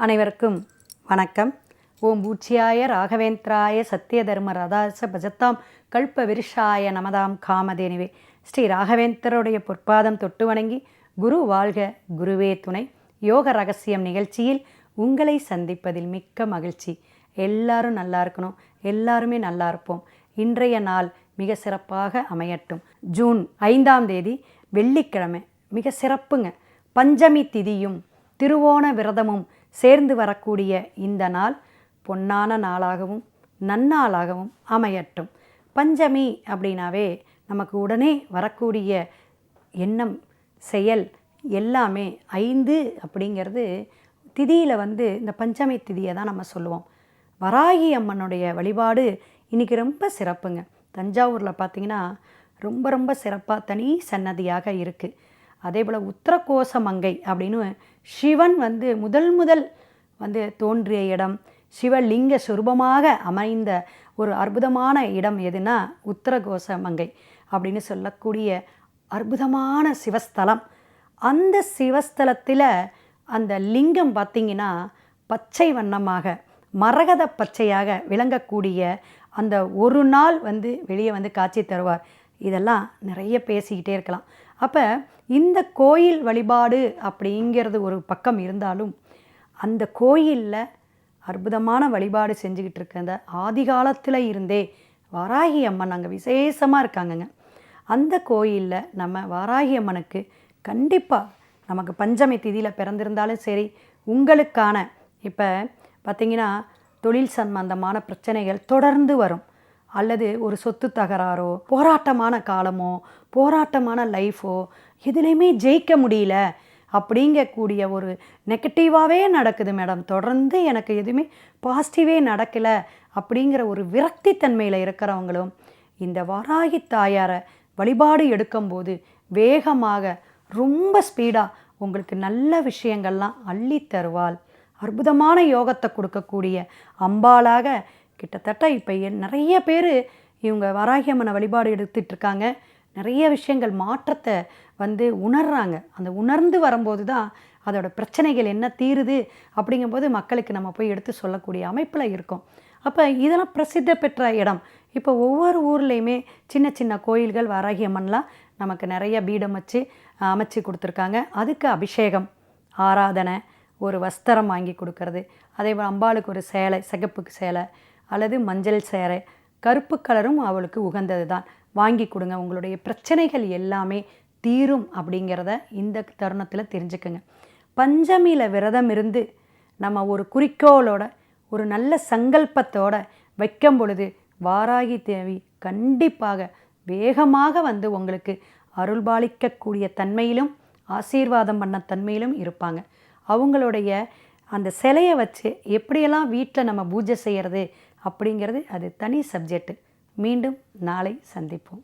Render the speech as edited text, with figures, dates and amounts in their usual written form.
அனைவருக்கும் வணக்கம். ஓம் பூச்சியாய ராகவேந்திராய சத்திய தர்ம ரதாச பஜத்தாம் கல்ப விருஷாய நமதாம் காமதேனிவே. ஸ்ரீ ராகவேந்தருடைய பொற்பாதம் தொட்டு வணங்கி குரு வாழ்க குருவே துணை யோக ரகசியம் நிகழ்ச்சியில் உங்களை சந்திப்பதில் மிக்க மகிழ்ச்சி. எல்லாரும் நல்லா இருக்கணும், எல்லாருமே நல்லா இருப்போம். இன்றைய நாள் மிக சிறப்பாக அமையட்டும். ஜூன் 5ஆம் தேதி வெள்ளிக்கிழமை, மிக சிறப்புங்க. பஞ்சமி திதியும் திருவோண விரதமும் சேர்ந்து வரக்கூடிய இந்த நாள் பொன்னான நாளாகவும் நன்னாளாகவும் அமையட்டும். பஞ்சமி அப்படின்னாவே நமக்கு உடனே வரக்கூடிய எண்ணம், செயல் எல்லாமே 5 அப்படிங்கிறது திதியில் இந்த பஞ்சமி திதியை தான் நம்ம சொல்லுவோம். வராகி அம்மனுடைய வழிபாடு இன்றைக்கி ரொம்ப சிறப்புங்க. தஞ்சாவூரில் பார்த்திங்கன்னா ரொம்ப ரொம்ப சிறப்பாக தனி சன்னதியாக இருக்குது. அதே போல் உத்தரகோச மங்கை அப்படின்னு சிவன் முதல் தோன்றிய இடம், சிவலிங்க சுரூபமாக அமைந்த ஒரு அற்புதமான இடம் எதுனா உத்தரகோச மங்கை அப்படின்னு சொல்லக்கூடிய அற்புதமான சிவஸ்தலம். அந்த சிவஸ்தலத்தில் அந்த லிங்கம் பார்த்திங்கன்னா பச்சை வண்ணமாக மரகத பச்சையாக விளங்கக்கூடிய அந்த ஒரு நாள் வெளியே காட்சி தருவார். இதெல்லாம் நிறைய பேசிக்கிட்டே இருக்கலாம். அப்போ இந்த கோயில் வழிபாடு அப்படிங்கிறது ஒரு பக்கம் இருந்தாலும் அந்த கோயிலில் அற்புதமான வழிபாடு செஞ்சுக்கிட்டு இருக்க அந்த ஆதி காலத்தில் இருந்தே வாராகி அம்மன் அங்கே விசேஷமாக இருக்காங்கங்க. அந்த கோயிலில் நம்ம வாராகி அம்மனுக்கு கண்டிப்பாக நமக்கு பஞ்சமி திதியில் பிறந்திருந்தாலும் சரி, உங்களுக்கான இப்போ பார்த்திங்கன்னா தொழில் சம்பந்தமான பிரச்சனைகள் தொடர்ந்து வரும், அல்லது ஒரு சொத்து தகராறோ, போராட்டமான காலமோ, போராட்டமான லைஃபோ, எதுலேயுமே ஜெயிக்க முடியல அப்படிங்கக்கூடிய ஒரு நெகட்டிவாகவே நடக்குது மேடம், தொடர்ந்து எனக்கு எதுவுமே பாசிட்டிவே நடக்கலை அப்படிங்கிற ஒரு விரக்தி தன்மையில் இருக்கிறவங்களும் இந்த வாராகி தாயாரை வழிபாடு எடுக்கும்போது வேகமாக ரொம்ப ஸ்பீடாக உங்களுக்கு நல்ல விஷயங்கள்லாம் அள்ளி தருவாள். அற்புதமான யோகத்தை கொடுக்கக்கூடிய அம்பாளாக கிட்டத்தட்ட இப்போ நிறைய பேர் இவங்க வாராகி அம்மனை வழிபாடு எடுத்துகிட்ருக்காங்க. நிறைய விஷயங்கள் மாற்றத்தை உணர்றாங்க. அந்த உணர்ந்து வரும்போது தான் அதோட பிரச்சனைகள் என்ன தீருது அப்படிங்கும்போது மக்களுக்கு நம்ம போய் எடுத்து சொல்லக்கூடிய அமைப்பில் இருக்கும். அப்போ இதெல்லாம் பிரசித்த பெற்ற இடம். இப்போ ஒவ்வொரு ஊர்லேயுமே சின்ன சின்ன கோயில்கள் வாராகி அம்மன்லாம் நமக்கு நிறைய பீடம் வச்சு அமைச்சு கொடுத்துருக்காங்க. அதுக்கு அபிஷேகம், ஆராதனை, ஒரு வஸ்திரம் வாங்கி கொடுக்கறது, அதே போல் அம்பாளுக்கு ஒரு சேலை, சிகப்புக்கு சேலை அல்லது மஞ்சள் சேலை, கருப்பு கலரும் அவளுக்கு உகந்தது தான், வாங்கி கொடுங்க. உங்களுடைய பிரச்சனைகள் எல்லாமே தீரும் அப்படிங்கிறத இந்த தருணத்தில் தெரிஞ்சுக்கோங்க. பஞ்சமியில் விரதம் இருந்து நம்ம ஒரு குறிக்கோளோட ஒரு நல்ல சங்கல்பத்தோடு வைக்கும் பொழுது வாராகி தேவி கண்டிப்பாக வேகமாக உங்களுக்கு அருள்பாலிக்கக்கூடிய தன்மையிலும் ஆசீர்வாதம் பண்ண தன்மையிலும் இருப்பாங்க. அவங்களுடைய அந்த சிலையை வச்சு எப்படியெல்லாம் வீட்டில் நம்ம பூஜை செய்கிறது அப்படிங்கிறது அது தனி சப்ஜெக்ட். மீண்டும் நாளை சந்திப்போம்.